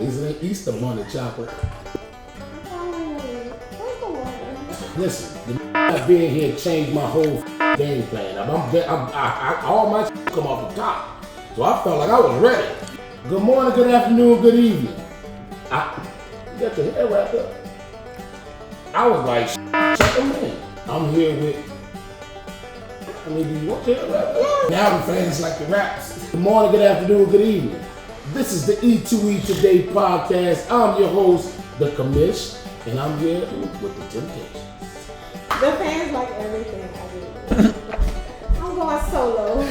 Is it Easter bunny chocolate? Listen, the being here changed my whole game plan. All my come off the top. So I felt like I was ready. Good morning, good afternoon, good evening. You got your hair wrapped up. I was like, check them in. I'm here with, do you want your hair wrapped up? Now the fans like the raps. Good morning, good afternoon, good evening. This is the E2E Today podcast. I'm your host, the Commish, and I'm here with the Temptations. The fans like everything I do. I'm going solo.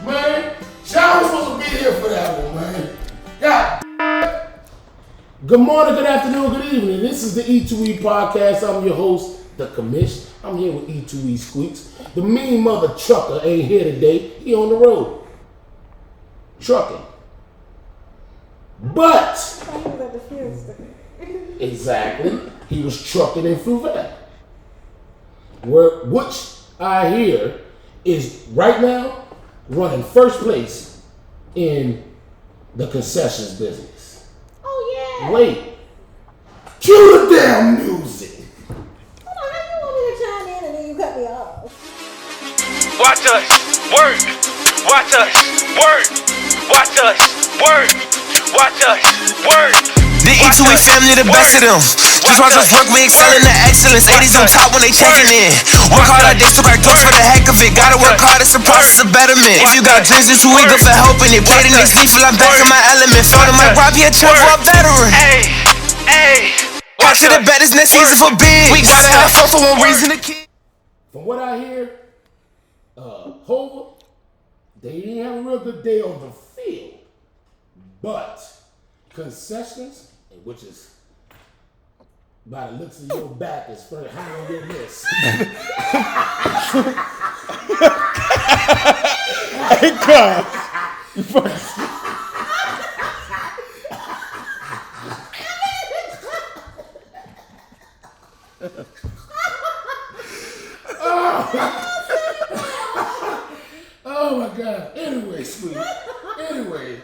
Man, Sean was supposed to be here for that one, man. God. Good morning, good afternoon, good evening. This is the E2E podcast. I'm your host, the Commish. I'm here with E2E Squeeks. The mean mother trucker ain't here today. He on the road. Trucking. But exactly, he was trucking in Fluvanna, which I hear is right now running first place in the concessions business. Oh yeah. Wait, cue the damn music. Hold on, how you want me to chime in and then you cut me off? Watch us work. Watch us work. Watch us work. Watch us work. The E2E family, the best of them. Just watch us work, we excel in the excellence. 80s on top when they checking in. Work hard all day, so crack doors for the heck of it. Gotta work hard, it's a process of betterment. If you got dreams, it's too eager for helping it. Play the next leaf, feel I'm back in my element. Felt on my Rob, he a champ for a veteran. Hey, Watch to the bet, it's next season for big. We gotta have fun for one reason to keep. From what I hear, Hova, they didn't have a real good day on the field. But concessions, which is by the looks of your back, is for high on your list. Hey, God. You fucking. Oh my God. Anyway, sweet. Anyway.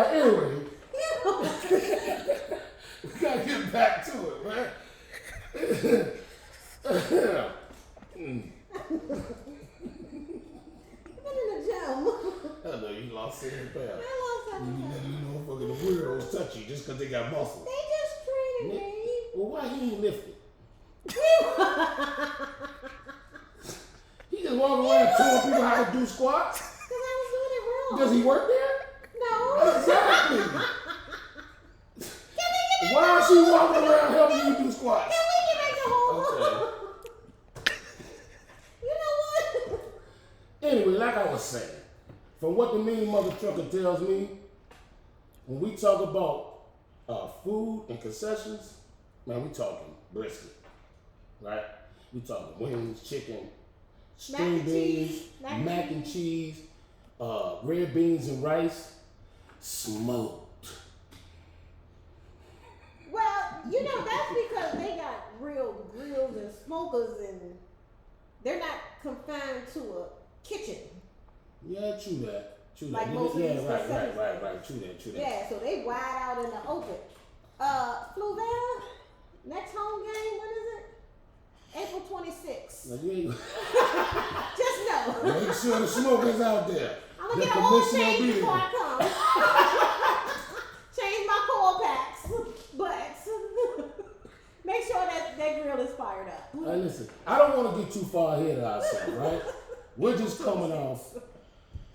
Anyway. We gotta get back to it, man. I know you lost 7 pounds. I lost 7 pounds. You know, fucking the weirdos touch you just because they got muscle. They just treated me. Well, why he ain't lifted? He just walking around telling people how to do squats. Because I was doing it wrong. Does he work there? No. Exactly. Why is she walking around helping you do squats? Can we get back to home? Okay. You know what? Anyway, like I was saying, from what the mean mother trucker tells me, when we talk about food and concessions, man, we talking brisket, right? We talking wings, chicken, string beans, mac and cheese, red beans and rice, smoked. Well, you know, that's because they got real grills and smokers and they're not confined to a kitchen. Yeah, true that. Like most of these right. True that. Yeah, so they wide out in the open. Fluvanna, next home game, when is it? April 26th. Just know. Make sure the smokers out there. I'm gonna get a whole change before I come. Change my coil packs, but make sure that grill is fired up. Hey, listen, I don't want to get too far ahead of ourselves, right? We're just coming off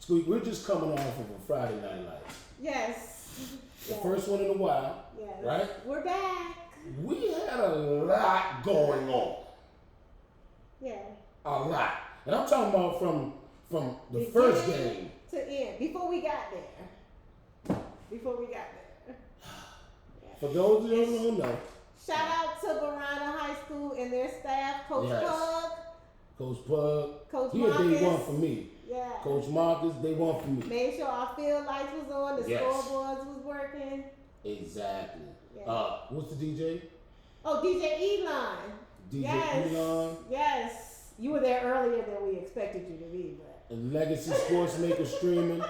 of a Friday Night Lights. Yes. The first one in a while, yes. Right? We're back. We had a lot going on. Yeah. A lot. And I'm talking about from the first game to end, before we got there. Yeah. For those of you who don't know. Shout out to Fluvanna High School and their staff, Coach Pug. Coach Marcus. Day one for me. Yeah. Coach Marcus, they one for me. Made sure our field lights was on, the Yes. scoreboards was working. Exactly. Yeah. What's the DJ? Oh, DJ Elon. DJ Yes. Elon. Yes. You were there earlier than we expected you to be, but. And Legacy Sportsmaker streaming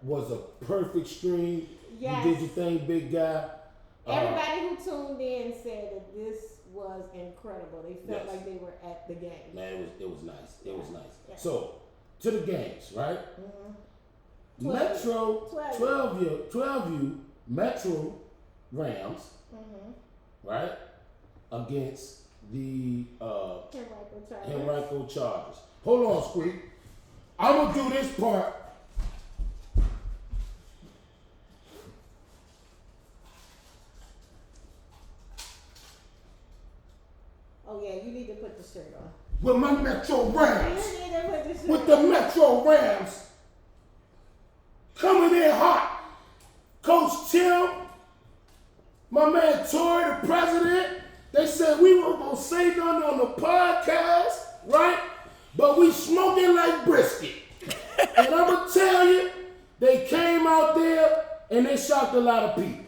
was a perfect stream. Yes. You did your thing, big guy. Everybody who tuned in said that this was incredible. They felt Yes. like they were at the game. Man, it was nice. It was nice. Yes. So, to the games, right? Mm-hmm. Metro 12U Metro Rams, right, against the Henrico Chargers. Hold on, Squeak. I'm gonna do this part. Oh yeah, you need to put the shirt on. With my Metro Rams. You need to put the shirt With the Metro Rams coming in hot. Coach Tim, my man Tory, the president, they said we weren't going to say nothing on the podcast, right? But we smoking like brisket. And I'm going to tell you, they came out there and they shocked a lot of people.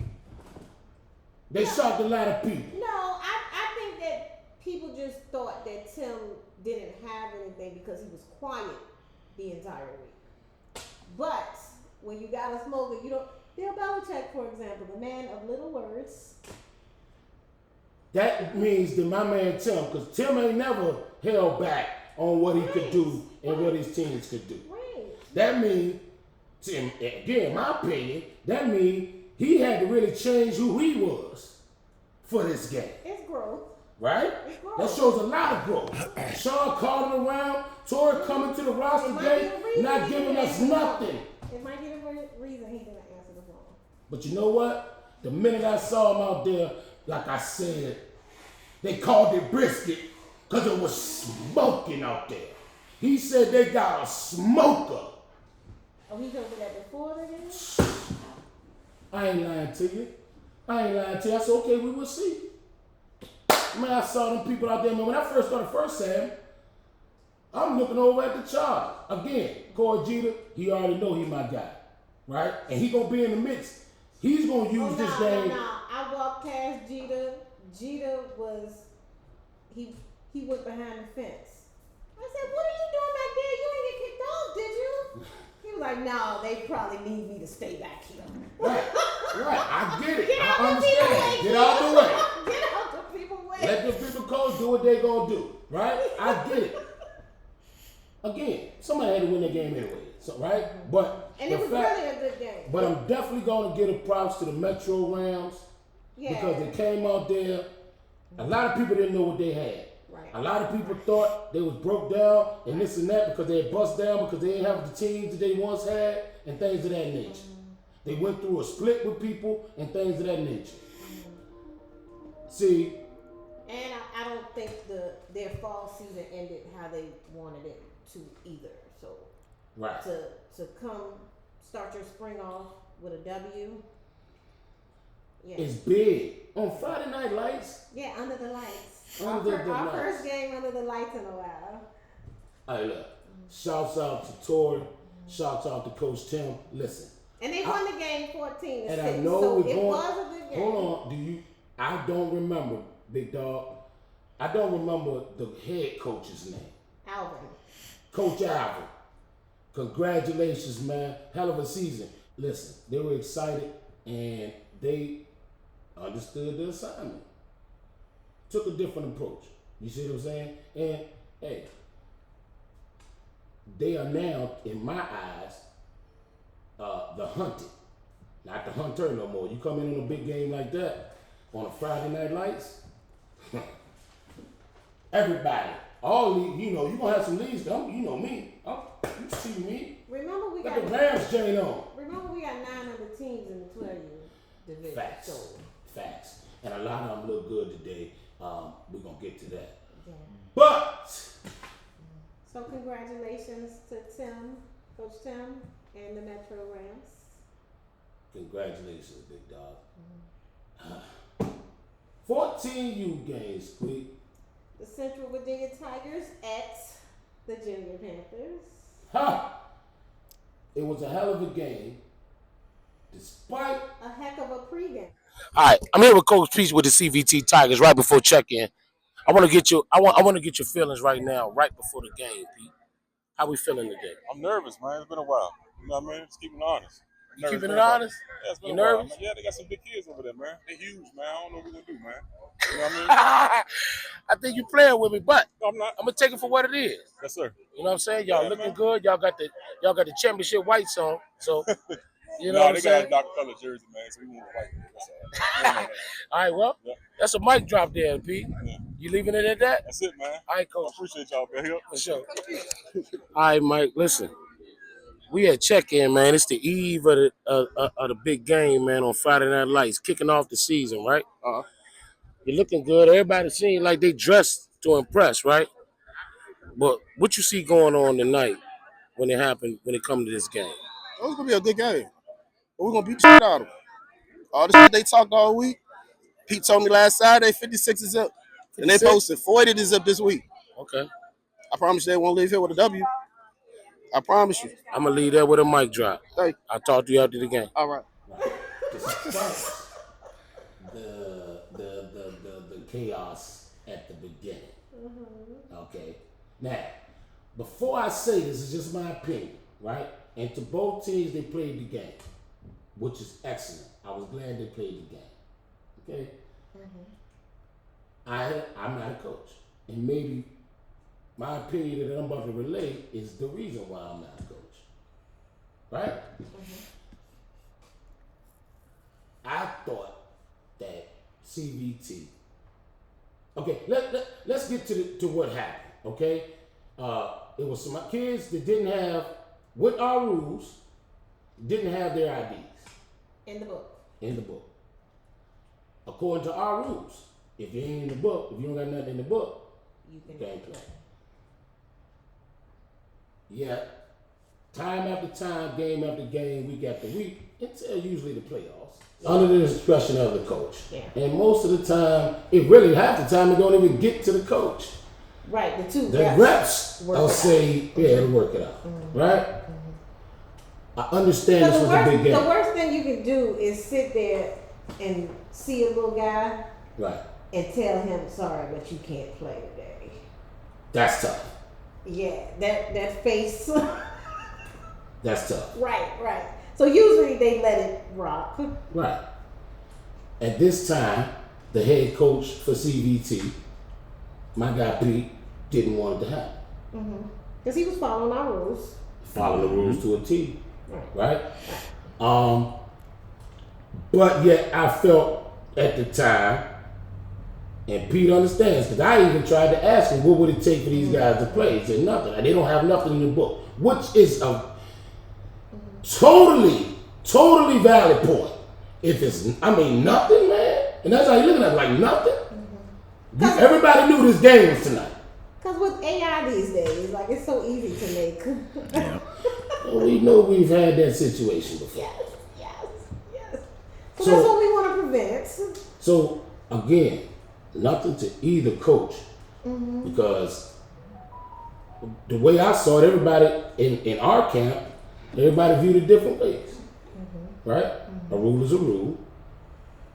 They shocked a lot of people. No, I think that people just thought that Tim didn't have anything because he was quiet the entire week. But when you got a smoker, you don't. Bill Belichick, for example, the man of little words. That means that my man Tim, because Tim ain't never held back on what he could do and what his teams could do. Right. That means, Tim, again, my opinion, that means he had to really change who he was for this game. It's growth. Right? It's growth. That shows a lot of growth. Sean calling around, Tory coming to the roster today, not giving us nothing. It might be the reason he didn't answer the phone. But you know what? The minute I saw him out there, like I said, they called it brisket because it was smoking out there. He said they got a smoker. Oh, he told me that before the game? I ain't lying to you. I said, okay, we will see. Man, I saw them people out there. Man, when I first started first Sam, I'm looking over at the Charge. Again, Corey Jeter, he already know he my guy, right? And he gonna be in the mix. He's gonna use this game. No. I walked past Jeter. Jeter was, he went behind the fence. I said, what are you doing back there? You didn't get kicked off, did you? He was like, no, they probably need me to stay back here. Right. I get it. Get out I the people's way. understand. Get out the way. Get out the people's way. Let the people coach do what they gonna do, right? I get it. Again, somebody had to win that game anyway, so, right? But And it was really a good game. But I'm definitely gonna give a props to the Metro Rams because they came out there. A lot of people didn't know what they had. Right. A lot of people thought they was broke down and this and that because they had bust down because they didn't have the teams that they once had and things of that nature. They went through a split with people and things of that nature. See. And I don't think their fall season ended how they wanted it to either. So Right. to come start your spring off with a W. Yeah. It's big. On Friday Night Lights. Yeah, under the lights. Under the Our lights. first game under the lights in a while. Hey, look. Shouts out to Tory. Shouts out to Coach Tim. Listen. And they won the game 14-6. And I know so we're it going. was a good game. Hold on. I don't remember, big dog. I don't remember the head coach's name. Alvin. Coach Alvin. Congratulations, man. Hell of a season. Listen, they were excited and they understood the assignment. Took a different approach. You see what I'm saying? And hey, they are now, in my eyes, the hunted. Not the hunter no more. You come in on a big game like that on a Friday Night Lights. Everybody, all league, you gonna have some leads. You know me. You see me. Remember we Got got the Rams chain on. Remember we got 9 other teams in the 12U division. Facts. So, Facts. And a lot of them look good today. We're gonna get to that. yeah. But So congratulations to Tim, Coach Tim, and the Metro Rams. congratulations, big dog. 14U games, Squeak. The Central Virginia Tigers at the Junior Panthers. Ha! It was a hell of a game. Despite A heck of a pregame. All right, I'm here with Coach Peach with the CVT Tigers. Right before check-in, I want to get you. I want to get your feelings right now, right before the game, Pete. How we feeling today? I'm nervous, man. It's been a while. You know what I mean? Just keeping it honest. You keeping it honest? Yeah, it's been You a while, nervous? man. Yeah, they got some big kids over there, man. They huge, man. I don't know what we're gonna do, man. You know what I mean? I think you playing with me, but No, I'm not. I'm gonna take it for what it is. Yes, sir. You know what I'm saying? Y'all Yeah, looking man. good. Y'all got the championship whites on. So you know No, what I'm they saying? got a dark color jersey, man. So we want to white. That's all. All right, well, Yeah. that's a mic drop there, Pete. Yeah. You leaving it at that? That's it, man. All right, I Coach. appreciate y'all, man. For sure. All right, Mike. Listen, we at check-in, man. It's the eve of the big game, man. On Friday Night Lights, kicking off the season, right? You're looking good. Everybody seems like they dressed to impress, right? But what you see going on tonight when it comes to this game? It's gonna be a good game. But we're gonna beat the shit out of them. All the shit they talked all week. Pete told me last Saturday 56 is up. And they 56? posted 40 is up this week. Okay. I promise you they won't leave here with a W. I promise you. I'm gonna leave that with a mic drop. Thank you. I'll talk to you after the game. All right. Discuss the chaos at the beginning. Okay. Now, before I say this, is just my opinion, right? And to both teams, they played the game, which is excellent. I was glad they played the game. Okay. I'm not a coach, and maybe my opinion that I'm about to relay is the reason why I'm not a coach. Right? I thought that CVT. Okay, let's get to what happened. Okay, it was some kids that didn't have, with our rules, didn't have their IDs In the book. in the book. According to our rules, if you ain't in the book, if you don't got nothing in the book, You you can can't play. Yeah, time after time, game after game, week after week, until usually the playoffs, under the discretion of the coach. Yeah. And most of the time, it really half the time, it don't even get to the coach. Right, the two The reps work will it say, yeah, it'll work it out. Right? I understand this was a big the game. worst thing you can do is sit there and see a little guy Right. and tell him, sorry, but you can't play today. That's tough. Yeah, that face. That's tough. Right. So usually they let it rock. Right. At this time, the head coach for CVT, my guy Pete, didn't want it to happen. Because he was following our rules. Follow the rules to a T. Right. Right? But yet I felt at the time, and Pete understands, because I even tried to ask him, what would it take for these guys to play? He said nothing. They don't have nothing in the book, which is a totally valid point. If it's, nothing, man. And that's how you looking at it, like nothing. Everybody knew this game was tonight. Because with AI these days, like it's so easy to make. And we know we've had that situation before. Yes. So that's what we want to prevent. So again, nothing to either coach, because the way I saw it, everybody in our camp, everybody viewed it different ways. Right? A rule is a rule,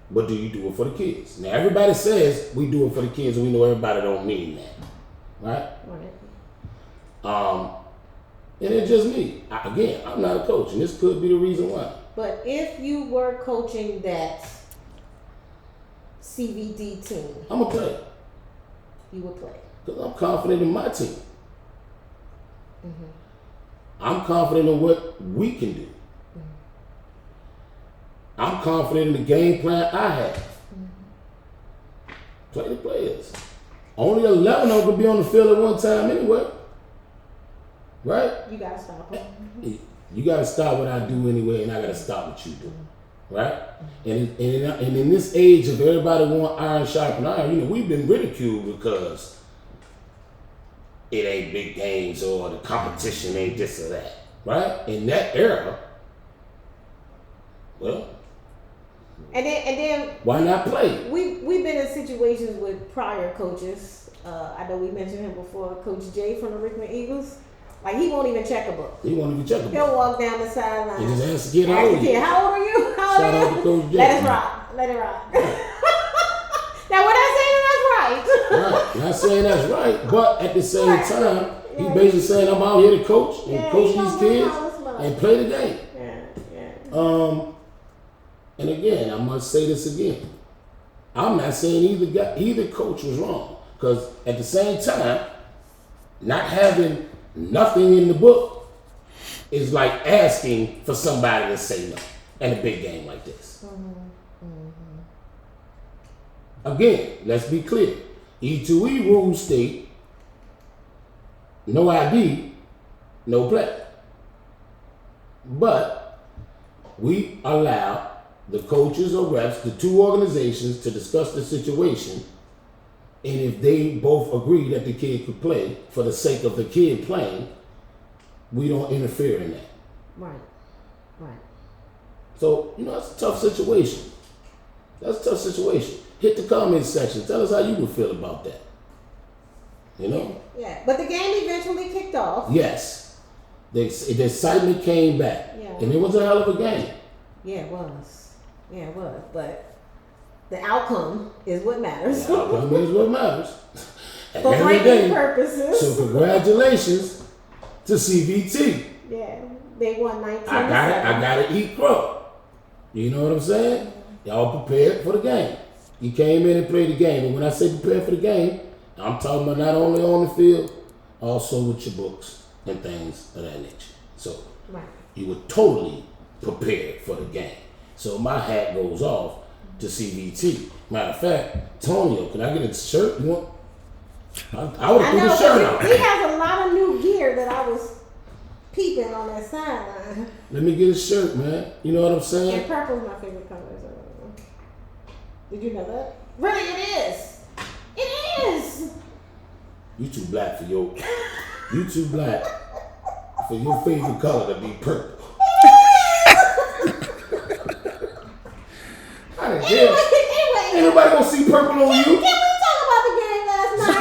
but do you do it for the kids? Now everybody says we do it for the kids, and we know everybody don't mean that. Right? And it's just me. Again, I'm not a coach, and this could be the reason why. But if you were coaching that CVD team, I'm a player. you would play. Because I'm confident in my team. I'm confident in what we can do. I'm confident in the game plan I have. Play the players. Only 11 of them can be on the field at one time anyway. Right? You gotta stop him. You gotta stop what I do anyway, and I gotta stop what you do. Right? And in this age of everybody want iron sharpen iron, we've been ridiculed because it ain't big games or the competition ain't this or that. Right? In that era, well, and then why not play? We've been in situations with prior coaches. I know we mentioned him before, Coach Jay from the Richmond Eagles. Like he won't even check a book. He won't even check a book. He'll walk down the sideline. He just asks the kid, how old are you? How old are you? Shout out to Coach Jay. Let us rock. Let it rock. Now, we're not saying that's right. Right. Not saying that's right, but at the same time, he basically saying I'm out here to coach and coach these kids and play the game. And again, I must say this again. I'm not saying either coach was wrong, because at the same time, not having nothing in the book is like asking for somebody to say no in a big game like this. Again, let's be clear. E2E rules state no ID, no play. But we allow the coaches or reps, the two organizations, to discuss the situation, and if they both agree that the kid could play for the sake of the kid playing, we don't interfere in that. Right. So, that's a tough situation. That's a tough situation. Hit the comment section. Tell us how you would feel about that. Yeah, but the game eventually kicked off. Yes. The excitement came back. Yeah. And it was a hell of a game. Yeah, it was. But the outcome is what matters. The outcome is what matters. For ranking purposes. So congratulations to CVT. Yeah, they won 19. I gotta eat crow. You know what I'm saying? Y'all prepared for the game. You came in and played the game. And when I say prepared for the game, I'm talking about not only on the field, also with your books and things of that nature. So you were totally prepared for the game. So my hat goes off to CVT. Matter of fact, Tonio, can I get a shirt? You want? I would put the shirt on. He has a lot of new gear that I was peeping on that sideline. Let me get a shirt, man. You know what I'm saying? And purple's my favorite color. So. Did you know that? Really, it is. It is. You too black for your favorite color to be purple. Anyway, ain't nobody gonna see purple on you. Can we talk about the game last night?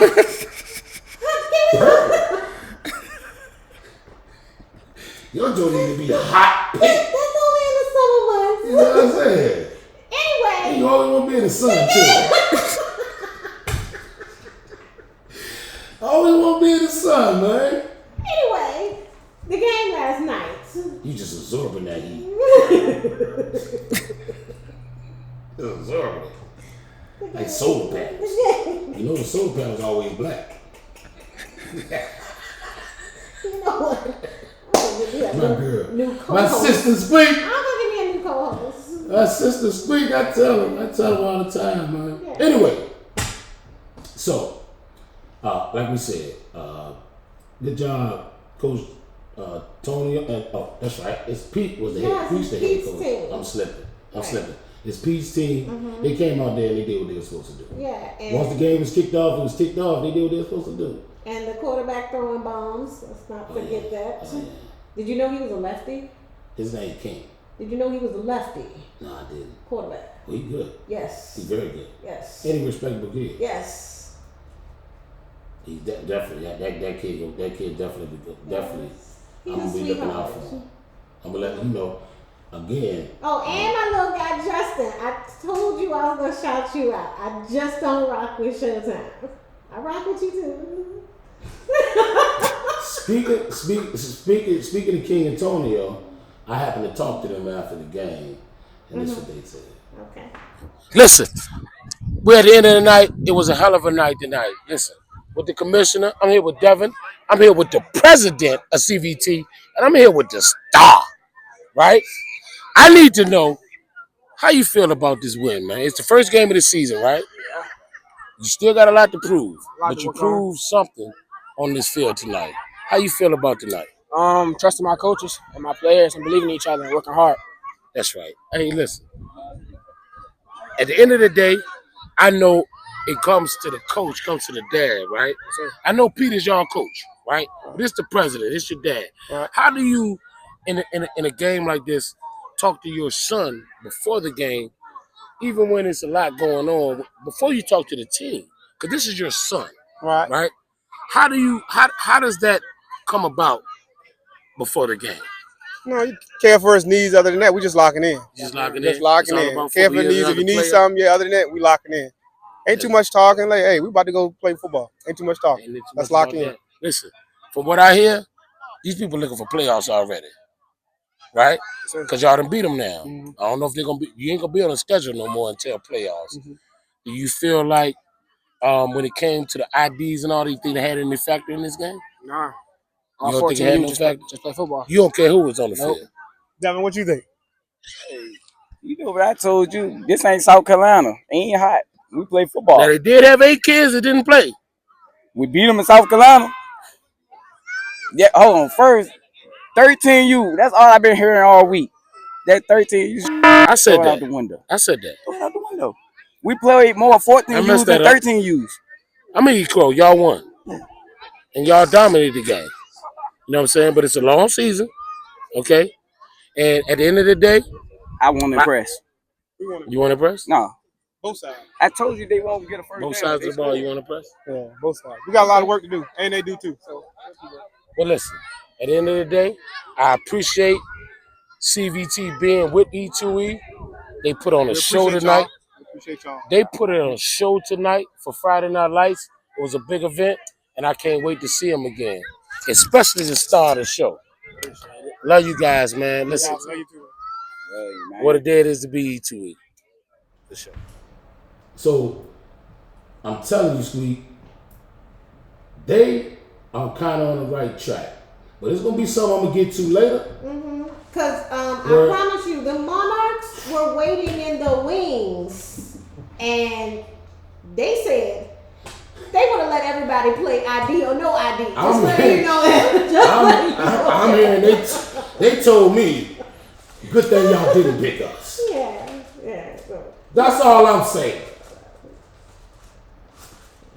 Your joint need to be hot pink. That's only in the summer months. You know what I'm saying? Anyway. You always want to be in the sun, too. I always want to be in the sun, man. Anyway, the game last night. You just absorbing that heat. Just absorbing it. Like solar panels. You know the solar panels are always black. You know what? My girl. My sister Squeak. I'm gonna give me a new co-host. My sister Squeak, I tell her all the time, man. Yeah. Anyway, so, like we said, good job, Coach Tony. That's right. It's Pete was the head. Pete's the head coach. Team. I'm slipping. It's Pete's team. Mm-hmm. They came out there and they did what they were supposed to do. Yeah. And once the game was kicked off, They did what they were supposed to do. And the quarterback throwing bombs. Let's not forget that. Yeah. Did you know he was a lefty? His name King. Did you know he was a lefty? No, I didn't. Quarterback. Well, he good. Yes. He's very good. Yes. Any respectable kid. Yes. He's definitely that kid definitely be good. Definitely. I'm gonna be looking out for him. I'm gonna let you know again. Oh, and my little guy Justin. I told you I was gonna shout you out. I just don't rock with Showtime. I rock with you too. Speaking of King Antonio, I happened to talk to them after the game, and this is what they said. Okay. Listen, we're at the end of the night. It was a hell of a night tonight. Listen, with the commissioner, I'm here with Devin. I'm here with the president of CVT, and I'm here with the star, right? I need to know how you feel about this win, man. It's the first game of the season, right? Yeah. You still got a lot to prove, but you proved something on this field tonight. How you feel about tonight? Trusting my coaches and my players and believing in each other and working hard. That's right. Hey, listen. At the end of the day, I know it comes to the coach, comes to the dad, right? I know Peter's y'all coach, right? But it's the president, it's your dad. Right. How do you, in a game like this, talk to your son before the game, even when it's a lot going on, before you talk to the team? Because this is your son, right? How does that come about before the game? No, you care for his needs. Other than that, we just locking in. Just locking in. Just locking It's all in. about Care for football. his needs. If you need something, yeah. Other than that, we locking in. Ain't too much talking. Like, hey, we about to go play football. Ain't too much talking. Let's lock in. Listen, from what I hear, these people looking for playoffs already, right? Because y'all done beat them now. Mm-hmm. I don't know if they're gonna be. You ain't gonna be on the schedule no more until playoffs. Mm-hmm. Do you feel like when it came to the IDs and all these things, they had any factor in this game? Nah. You don't think it had no factor? Just play football. You don't care who was on the field. Devin, what you think? Hey, you know what I told you? This ain't South Carolina. Ain't hot. We play football. Now they did have 8 kids that didn't play. We beat them in South Carolina. Yeah, hold on. First, 13U. That's all I've been hearing all week. That 13U. I said throw it that. out the window. I said that. Throw it out the window. We played more 14Us than 13Us. I mean, cool. Y'all won. And y'all dominated the game. You know what I'm saying? But it's a long season. Okay? And at the end of the day, I want to impress. You want to press? No. Both sides. I told you they won't get a first down. Both sides of the ball, you want to press? Yeah, both sides. We got a lot of work to do, and they do too. So. Well, listen. At the end of the day, I appreciate CVT being with E2E. They put on a show tonight. Appreciate y'all. They put it on a show tonight for Friday Night Lights. It was a big event, and I can't wait to see them again, especially the star of the show. Love you guys, man. Listen, what a day it is to be E2E. For sure. So, I'm telling you, Squeak, they are kind of on the right track. But it's going to be something I'm going to get to later. Mm-hmm. Because I promise you, the Monarchs were waiting in the wings. And they said they would have let everybody play ID or no ID. Just let you know. I'm hearing they told me, good thing y'all didn't pick us. Yeah. So. That's all I'm saying.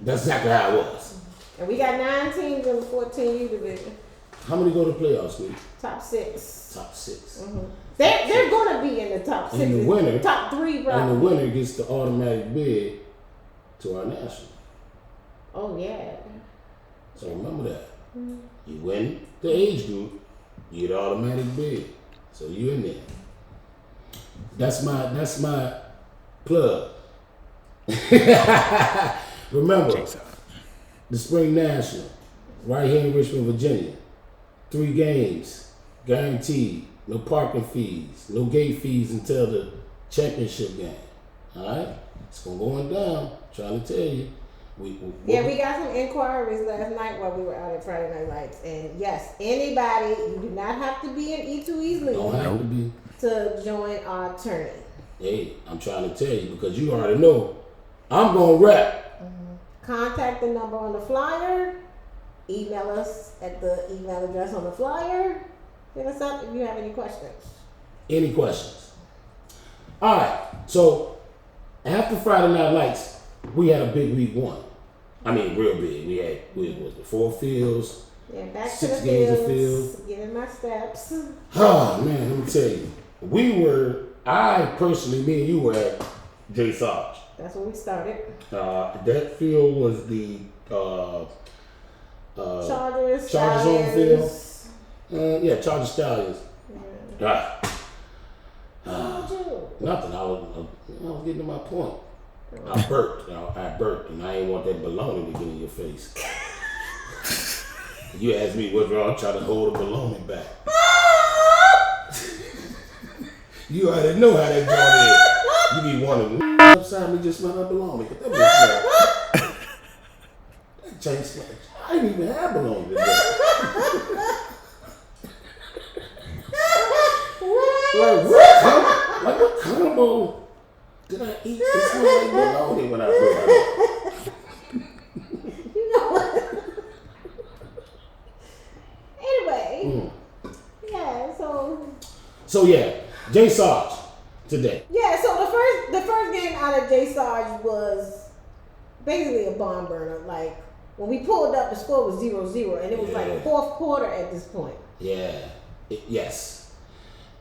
That's exactly how it was. And we got 9 teams in the 14U division. How many go to playoffs, Squeak? Top 6. Top 6. Mm-hmm. They're going to be in the top 6. And the winner, top 3, probably. And the winner gets the automatic bid to our national. Oh, yeah. So remember that. Mm-hmm. You win the age group, you get the automatic bid. So you in there. That's my plug. Remember, the Spring National, right here in Richmond, Virginia. 3 games, guaranteed. No parking fees, no gate fees until the championship game. All right? It's going to go on down. I'm trying to tell you. We got some inquiries last night while we were out at Friday Night Lights. And yes, anybody, you do not have to be in E2E's league. Don't have to be. To join our tournament. Hey, I'm trying to tell you because you already know I'm going to rap. Mm-hmm. Contact the number on the flyer. Email us at the email address on the flyer. Hit us up if you have any questions. Any questions? All right. So after Friday Night Lights, we had a big week 1. I mean, real big. We had 4 fields. Yeah, back 6 to the games fields, of field. Getting my steps. Oh man, let me tell you. I personally, me and you were at J. Sarge. That's where we started. That field was the Chargers home field. Yeah, Chargers Stallions. Yeah. Nothing. I was getting to my point. I burped, and I ain't want that baloney to get in your face. You asked me what's wrong, trying to hold a baloney back. You already know how that joint is. You be wanting upside me just smell that baloney. That bitch smell. That change smell. I didn't even have baloney today. Like what combo did I eat that smell like baloney when I brought it up? You know what? Anyway. Yeah, so yeah, J. Sarge today. Yeah, so the first game out of J. Sarge was basically a barn burner. Like when we pulled up, the score was 0-0, and it was like fourth quarter at this point. Yeah. Yes.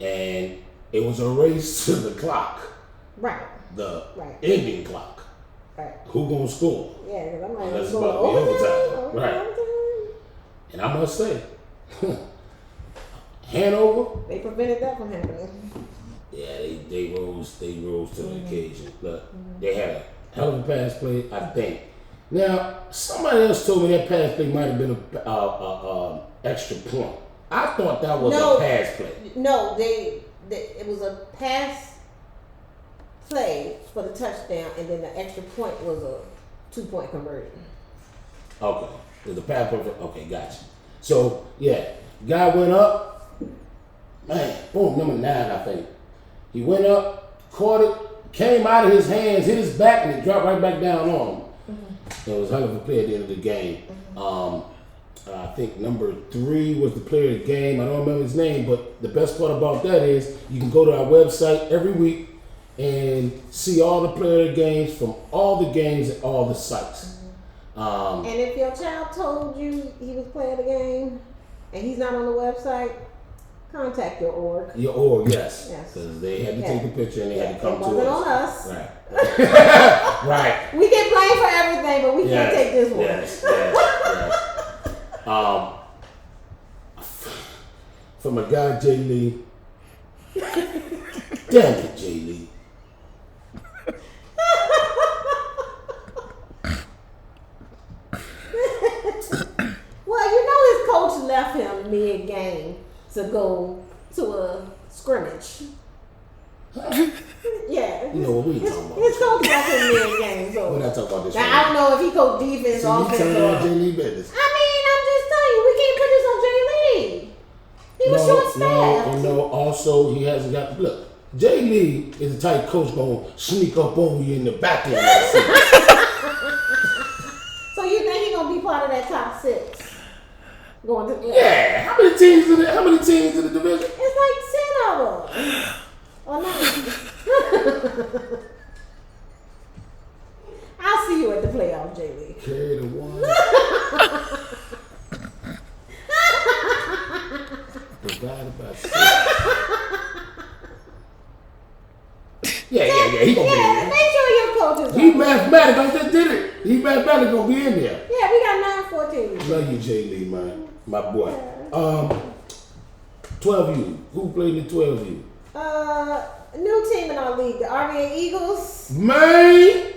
And it was a race to the clock. Right. The ending clock. Right. Who gonna score? Yeah, because I'm like, that's about to be overtime. Right. And I must say, Hanover. They prevented that from happening. Yeah, they rose to the occasion. But they had a hell of a pass play, I think. Now, somebody else told me that pass play might have been a extra point. I thought that was a pass play. No, it was a pass play for the touchdown, and then the extra point was a 2-point conversion. Okay, there's a pass play. Okay, gotcha. So yeah, guy went up. Man, boom, number 9, I think. He went up, caught it, came out of his hands, hit his back, and it dropped right back down on him. It was a hell of a play at the end of the game. I think number 3 was the player of the game. I don't remember his name, but the best part about that is you can go to our website every week and see all the player of the games from all the games at all the sites. And if your child told you he was playing the game and he's not on the website, contact your org. Your org, yes. Because they had to take a picture and they had to come to us. It wasn't on us. Right. Right. We get blamed for everything, but we can't take this one. Yes. From a guy, Jay Lee. Damn it, Jay Lee. Well, you know his coach left him mid-game to go to a scrimmage. Yeah. You know what we talking about. His coach left him mid-game. So. We're not talking about this. Now, I don't know if he coached defense, so offense, you or... on Jay Lee business. I mean, I'm just telling you, we can't put this on Jay Lee. He was short-staffed. No, also, he hasn't got... Look, Jay Lee is the type of coach going to sneak up on you in the back end of the season. So you think he's going to be part of that top 6? Going to Yeah. How many teams in the division? It's like 10 of them. Or 9. I'll see you at the playoffs, Jay Lee. Carry the one. Divided by 6. Yeah. He gonna be in there. Make sure your coach is He mathematic. I just did it. He mathematic gonna be in there. Yeah, we got 9-14. Love you, Jay Lee, man. My boy. 12U. Who played in 12U? New team in our league, the RVA Eagles. Man!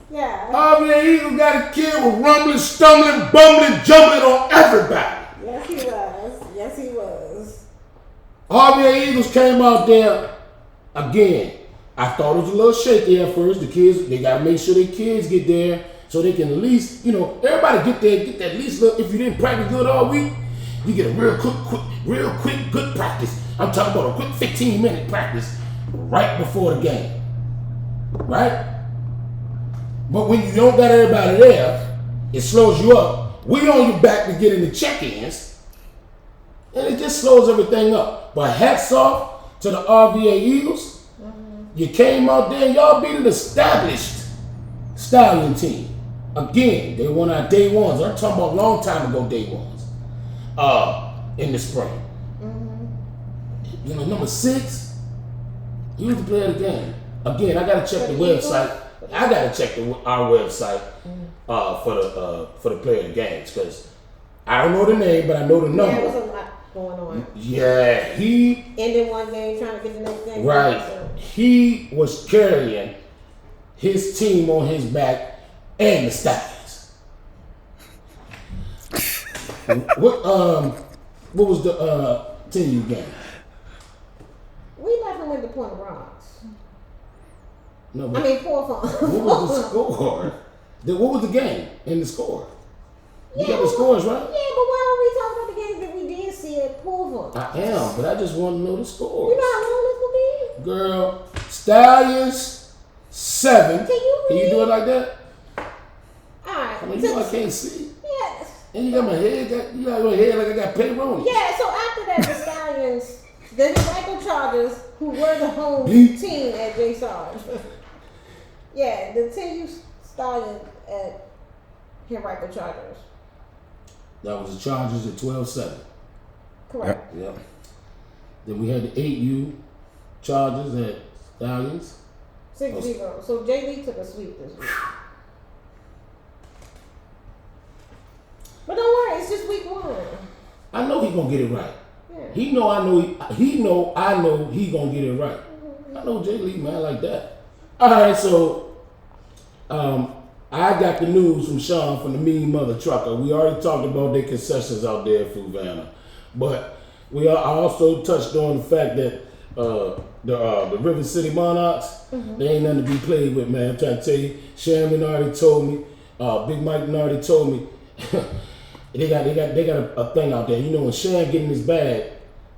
Yeah. RVA Eagles got a kid with rumbling, stumbling, bumbling, jumbling on everybody. Yes, he was. Yes, he was. RVA Eagles came out there again. I thought it was a little shaky at first. The kids, they got to make sure their kids get there so they can at least, everybody get there, get that at least look. If you didn't practice good all week, you get a real quick, good practice. I'm talking about a quick 15-minute practice right before the game. Right? But when you don't got everybody there, it slows you up. We on your back to get in the check-ins, and it just slows everything up. But hats off to the RVA Eagles. You came out there and y'all beat an established Stallion team. Again, they won our day ones. I'm talking about a long time ago day ones. In the spring. Number 6, he was the player of the game. Again, I gotta check the website. I gotta check our website for the player of the games, because I don't know the name, but I know the number. Yeah, there was a lot going on. Yeah, he ended one game trying to get the next game. Right. So. He was carrying his team on his back and the Stallions. What was the 10U game? We left him with the Point of Rocks. No, I mean, Poor Fun. What was the score? What was the game and the score? You got the scores, right? Yeah, but why don't we talk about the games that we did see at Poor Fun? I am, but I just want to know the scores. You know how long this will be? Girl, Stallions 7. Can you do it like that? Alright. I mean, I can't see. Yes. And you got my head, you got my head like I got pepperoni. Yeah, so after that, the Stallions, the Michael Chargers, who were the home team at J. Sarge. Yeah, the 10U Stallions at Henrico Chargers. That was the Chargers at 12-7. Correct. Yep. Then we had the 8U Chargers at Stallions. 6-0. So Jay Lee took a sweep this week. But don't worry, it's just week 1. I know he's gonna get it right. Yeah. He know I know he gonna get it right. I know Jay Lee, man, like that. All right, so I got the news from Sean from the Mean Mother Trucker. We already talked about their concessions out there at Fluvanna, but I also touched on the fact that the River City Monarchs, they ain't nothing to be played with, man. I'm trying to tell you, Sherman already told me, Big Mike already told me, they got a thing out there. You know, when Sherman get in his bag,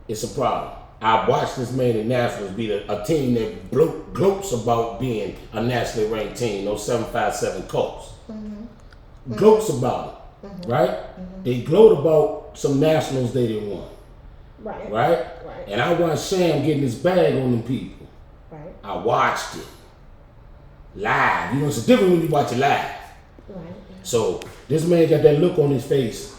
it's a problem. I watched this man in Nationals beat a team that gloats about being a nationally ranked team, those 757 Colts. Gloats about it, right? They gloat about some Nationals they didn't win. Right? And I watched Sham getting his bag on them people. Right. I watched it live. You know, it's different when you watch it live. Right. So this man got that look on his face.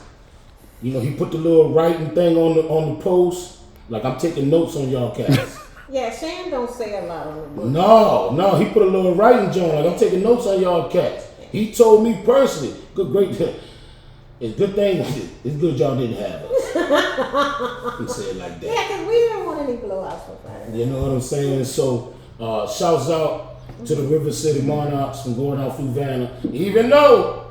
You know, he put the little writing thing on the post. Like, I'm taking notes on y'all cats. Yeah, Sham don't say a lot on the book. No, he put a little writing joint. Like, I'm taking notes on y'all cats. He told me personally, it's good thing, it's good y'all didn't have us. He said it like that. Yeah, because we didn't want any blowouts for Friday. You know what I'm saying? So, shouts out to the River City Monarchs from going out Fluvanna. Even though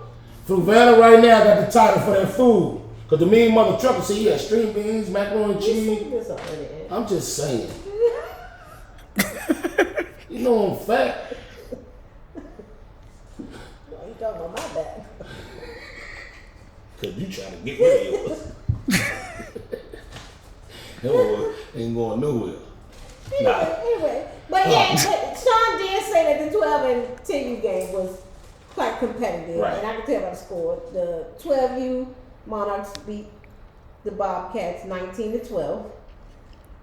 Fluvanna right now got the title for their food. Because the Mean Mother Trucker said he had string beans, macaroni and cheese. I'm just saying. You know I'm fat. Why you talking about my back? Because you trying to get rid of yours. No, ain't going nowhere. Anyway. But Sean did say that the 12 and 10U game was quite competitive. Right. And I can tell by the score. The 12U Monarchs beat the Bobcats 19-12.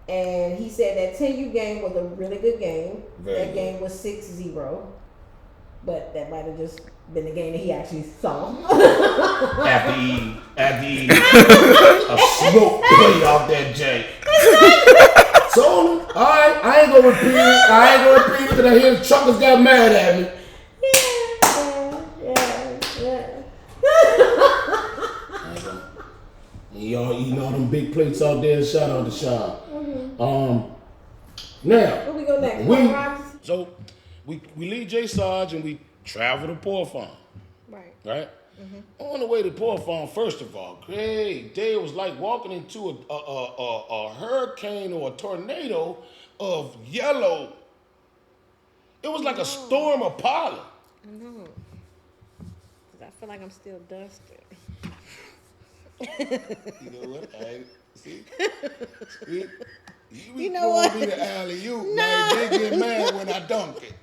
And he said that 10U game was a really good game. That game was 6-0. But that might have just been the game that he actually saw. After he a smoke play off that jank. So, alright, I ain't gonna repeat it because I hear the truckers got mad at me. Y'all eating all them big plates out there. Shout out to Sean. Now, where we go next? So we leave J Sarge and we travel to Poor Farm. Right? On the way to Poor Farm, first of all, great day. It was like walking into a hurricane or a tornado of yellow. It was like a storm of pollen. I know. Because I feel like I'm still dusted. You know what? See? You know what? Me the alley-oop. No. Like, they get mad when I dunk it.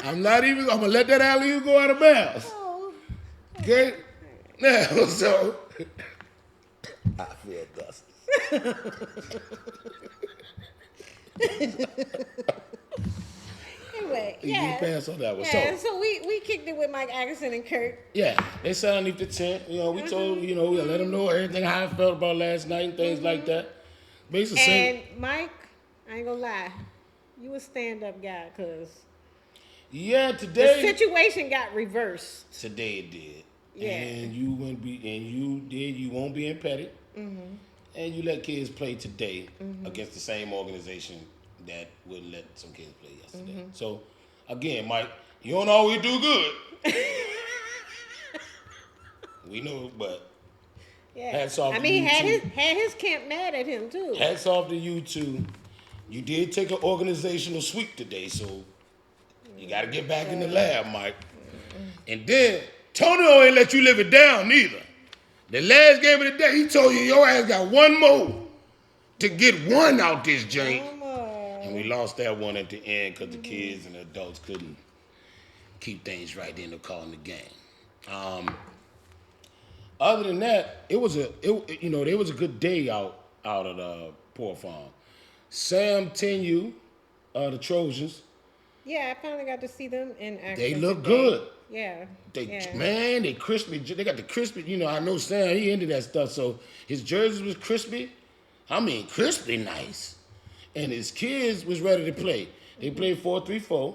I'm gonna let that alley-oop go out of bounds. Oh. Okay? Now, so, I feel dusty. Anyway, You pass on that one. Yeah, so we kicked it with Mike Atkinson and Kurt. Yeah, they sat underneath the tent. You know, we told, we let them know everything how I felt about last night and things like that. Basically, and Mike, I ain't gonna lie, you a stand-up guy, cause today the situation got reversed. Today it did. Yeah. And you won't be in petty. And you let kids play today against the same organization that wouldn't let some kids play yesterday. So, again, Mike, you don't always do good. We know, but hats off to you had two. his camp mad at him too. Hats off to you two. You did take an organizational sweep today, so you got to get back in the lab, Mike. And then, Tony ain't let you live it down neither. The last game of the day, he told you your ass got one more to get one out this joint. And we lost that one at the end because the kids and the adults couldn't keep things right in the call in the game. Other than that, there was a good day out at Poor Farm. Sam 10U, the Trojans. Yeah, I finally got to see them in action. They look good. Yeah. They crispy. They got the crispy. I know Sam, he into that stuff. So his jerseys was crispy. I mean, crispy nice. And his kids was ready to play. They played 4-3-4.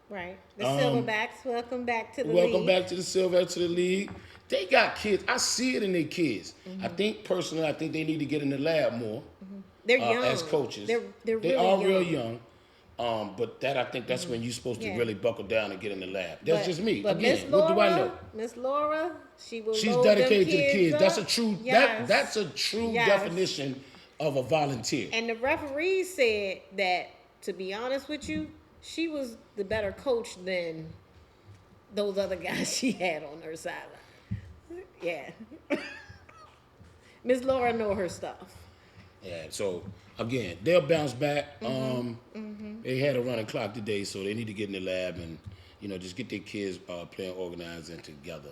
Right. The Silverbacks, welcome back to the league. Welcome back to the Silverbacks to the league. they got kids. I see it in their kids. I think personally, I think they need to get in the lab more. They're young as coaches. They're they really are young. real young. But that I think that's when you're supposed to really buckle down and get in the lab. That's just me. But Again, Miss Laura, what do I know? Miss Laura, she's She's dedicated to the kids. Up. That's a true that's a true Yes. definition of a volunteer. And the referee said that, to be honest with you, she was the better coach than those other guys she had on her sideline. Yeah. Miss Laura know her stuff. Yeah, so again, they'll bounce back. They had a running clock today, so they need to get in the lab and, just get their kids playing organized and together.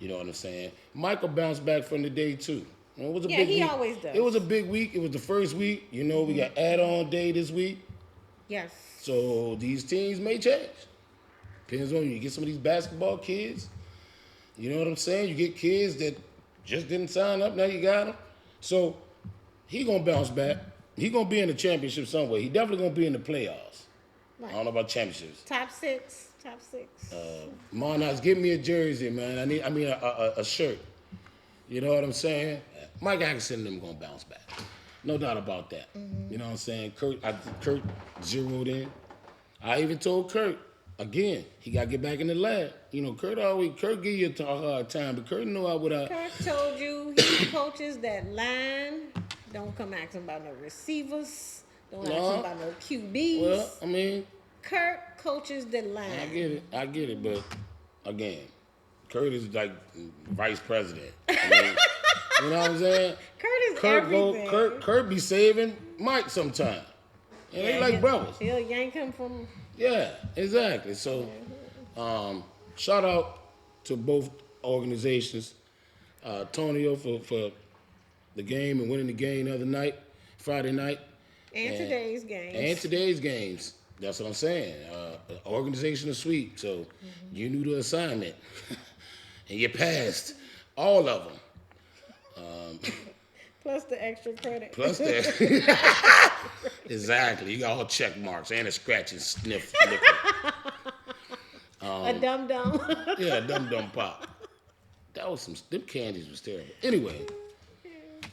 You know what I'm saying? Michael bounced back from the day too. It was a big he week. always does. It was a big week. It was the first week. We got add-on day this week. Yes. So these teams may change. Depends on you. You get some of these basketball kids. You know what I'm saying? You get kids that just didn't sign up. Now you got them. So he gonna bounce back. He gonna be in the championship somewhere. He definitely gonna be in the playoffs. Right. I don't know about championships. Top six. Monarchs, give me a jersey, man. I mean a shirt. You know what I'm saying? Mike Atkinson and them gonna bounce back. No doubt about that. You know what I'm saying? Kurt zeroed in. I even told Kurt, again, he got to get back in the lab. Kurt give you a hard time, but Kurt know Kurt told you he coaches that line. Don't come asking about no receivers. Don't ask him about no QBs. Well, I mean, Kurt coaches the line. I get it, but again, Kurt is like vice president. You know what I'm saying? Kurt is everything. Kurt be saving Mike sometime. And they like brothers. He'll yank him from. Yeah, exactly. So, shout out to both organizations. Tonio for the game and winning the game the other night, Friday night. And today's games. And today's games. That's what I'm saying. Organizational sweep. So you knew the assignment. And you passed all of them. Plus the extra credit. Plus that. Exactly. You got all check marks and a scratch and sniff. A dum-dum. Yeah, a dum-dum pop. That was them candies was terrible. Anyway,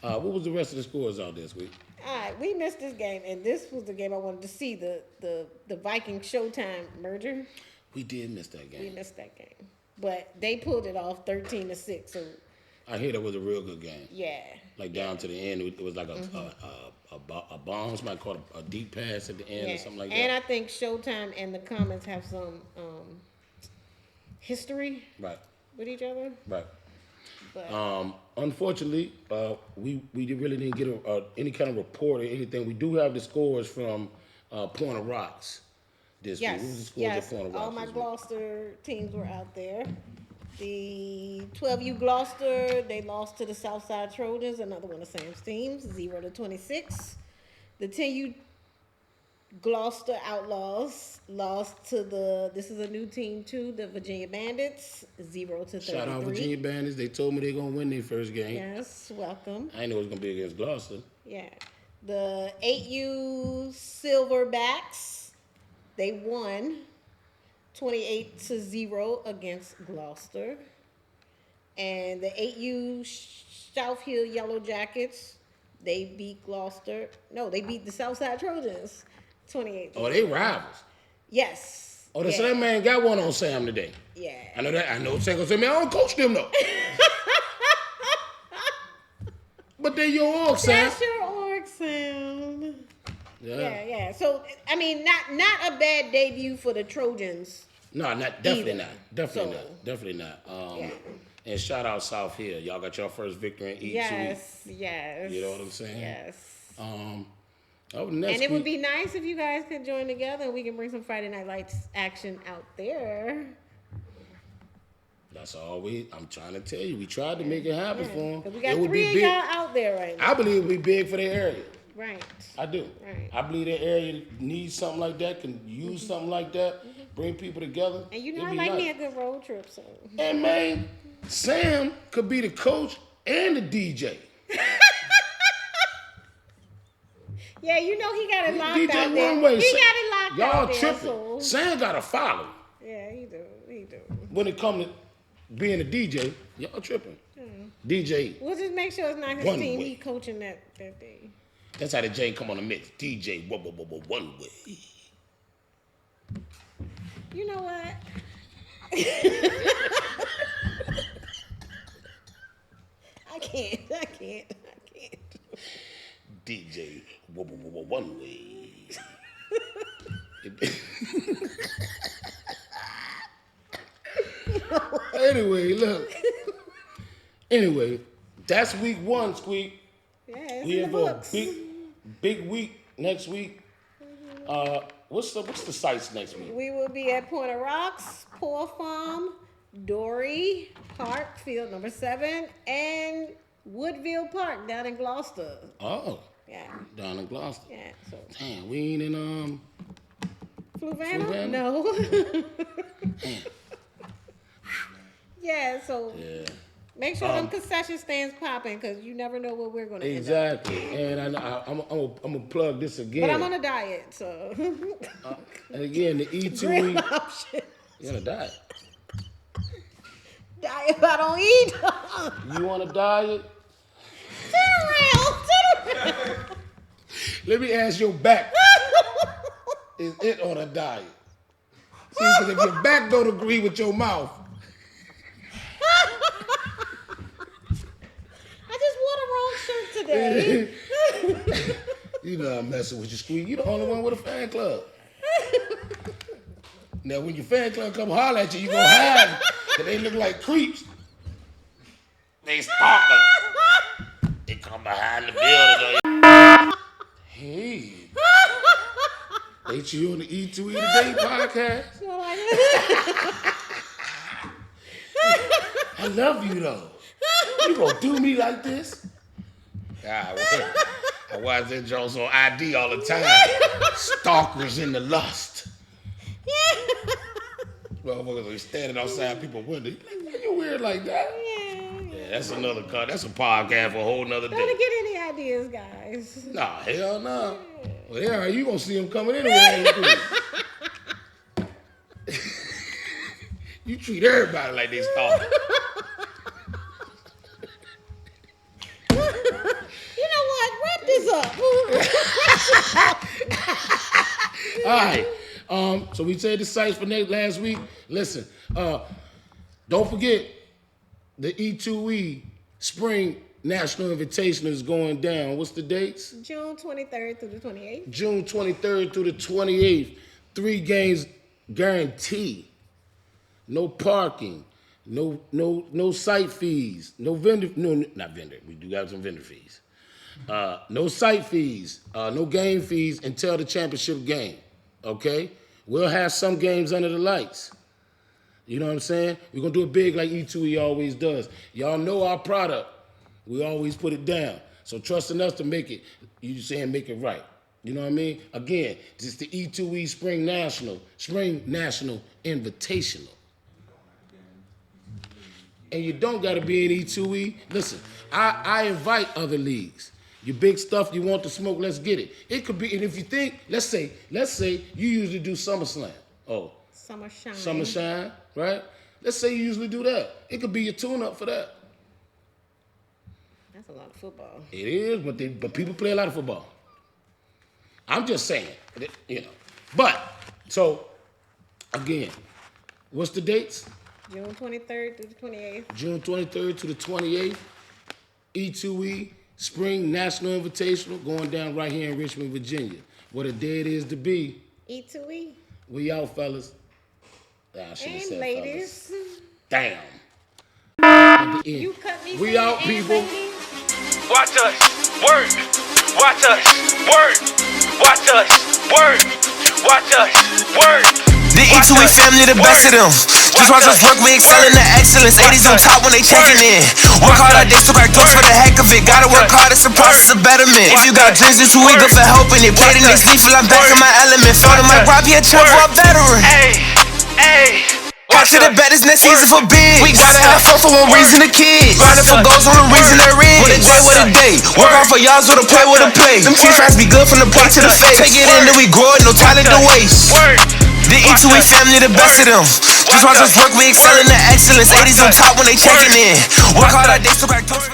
what was the rest of the scores out this week? All right, we missed this game, and this was the game I wanted to see, the Viking Showtime merger. We did miss that game. We missed that game. But they pulled it off 13-6. So I hear that was a real good game. Yeah. Like down to the end, it was like a bomb. Somebody caught a deep pass at the end or something like that. And I think Showtime and the Comets have some history with each other. Right. But unfortunately, we really didn't get any kind of report or anything. We do have the scores from Point of Rocks this week. What was the scores at Point of Rocks? All my Gloucester teams were out there. The 12U Gloucester, they lost to the Southside Trojans, another one of Sam's teams, 0-26. The 10U Gloucester Outlaws lost to this is a new team too, the Virginia Bandits, 0-33. Shout out Virginia Bandits. They told me they're going to win their first game. Yes, welcome. I didn't know it was going to be against Gloucester. Yeah. The 8U Silverbacks, they won 28-0 against Gloucester. And the 8U South Hill Yellow Jackets, they beat Gloucester. No, they beat the Southside Trojans 28. Oh, they rivals. Yes. Oh, so that man got one on Sam today. Yeah. I know that. I know Sam gonna say, man, I don't coach them though. But they your org, Sam. That's your org, Sam. Yeah. Yeah. So I mean, not a bad debut for the Trojans. No, definitely either. not. Definitely not. And shout out South Hill. Y'all got your first victory in E2E. Yes. You know what I'm saying? Yes. And it would be nice if you guys could join together and we can bring some Friday Night Lights action out there. That's all I'm trying to tell you. We tried to make it happen for them. We got 3 of y'all out there right now. I believe it would be big for their area. Right. I do. Right. I believe their area needs something like that, can use something like that, bring people together. And I like me a good road trip, so. And man, Sam could be the coach and the DJ. Yeah, he got it locked DJ out there. one way. He got it locked out there. Y'all tripping. So. Sam got to follow. Yeah, he do. When it comes to being a DJ, y'all tripping. DJ. We'll just make sure it's not his One team. way. He coaching that day. That's how the J come on the mix. DJ one way. You know what? I can't. DJ one way. Anyway, that's week 1, Squeak. Yeah, it's We in the have a books. big week next week. What's the sites next week? We will be at Point of Rocks, Poor Farm, Dory Park, field number 7, and Woodville Park down in Gloucester. Oh, Yeah. down in Gloucester. Yeah. So Damn, we ain't in Fluvanna? No. Yeah, so make sure them concession stands popping because you never know what we're going to end up. Exactly. And I'm gonna plug this again. But I'm on a diet, so. And again, the E2E. Great option. You're on a diet. Diet if I don't eat. You on a diet? Turn around. Let me ask your back. Is it on a diet? See, because if your back don't agree with your mouth. I just wore the wrong shirt today. You know I'm messing with you, Squeak. You the only one with a fan club. Now, when your fan club come holler at you, you gonna hide. Cause they look like creeps. They stalker. They come behind the building. Hey. Ain't you on the E2E Today podcast? I love you though. You gonna do me like this? God, I watch that Jones on ID all the time. Stalkers in the lust. Motherfuckers are standing outside people's window. Why you weird like that? Yeah, that's another cut. That's a podcast for a whole nother day. Don't get any ideas, guys. Nah, hell no. Well, yeah, you gonna see them coming anyway. You treat everybody like they stalking. You know what? Wrap this up. All right. So we said the sites for last week. Listen, don't forget the E2E Spring National Invitational is going down. What's the dates? June 23rd through the 28th. June 23rd through the 28th. 3 games guaranteed. No parking. No site fees. No vendor. No, not vendor. We do have some vendor fees. No site fees. No game fees until the championship game. Okay? We'll have some games under the lights. You know what I'm saying? We're going to do it big like E2E always does. Y'all know our product. We always put it down. So trust in us to make it, you saying make it right. You know what I mean? Again, this is the E2E Spring National Invitational. And you don't got to be in E2E. Listen, I invite other leagues. Your big stuff you want to smoke, let's get it. It could be, and if you think, let's say you usually do SummerSlam. Oh. Summer Shine, right? Let's say you usually do that. It could be your tune-up for that. That's a lot of football. It is, but people play a lot of football. I'm just saying, you know. But, so, again, what's the dates? June 23rd through the 28th. June 23rd to the 28th. E2E Spring National Invitational going down right here in Richmond, Virginia. What a day it is to be. E2E. We out, fellas. And ladies. Fellas. Damn. You cut me. We out, people. Watch us work. Watch us work. Watch us work. Watch us work. The E2E family, the best of them. Just watch us work, we excel in the excellence. 80s on top when they checking in. Work hard our days to crack doors for the heck of it. Gotta work hard, it's a process of betterment. If you got dreams, it's too eager for helping it. Play the next leaf, I'm back in my element. Felt in my Rob, he a champ for a veteran. Watch to the bet, it's next season for big. We gotta have fun for one reason, the kids. Grinding for goals on the reason they're in. What a day. Work hard for y'all, so to play with a play. Them team tries to be good from the plate to the face. Take it in, then we grow it, no talent to waste. The E2E family, the best of them. Just watch us work, we excel in the excellence. 80s on top when they checking in. Work hard, our days to crack toast.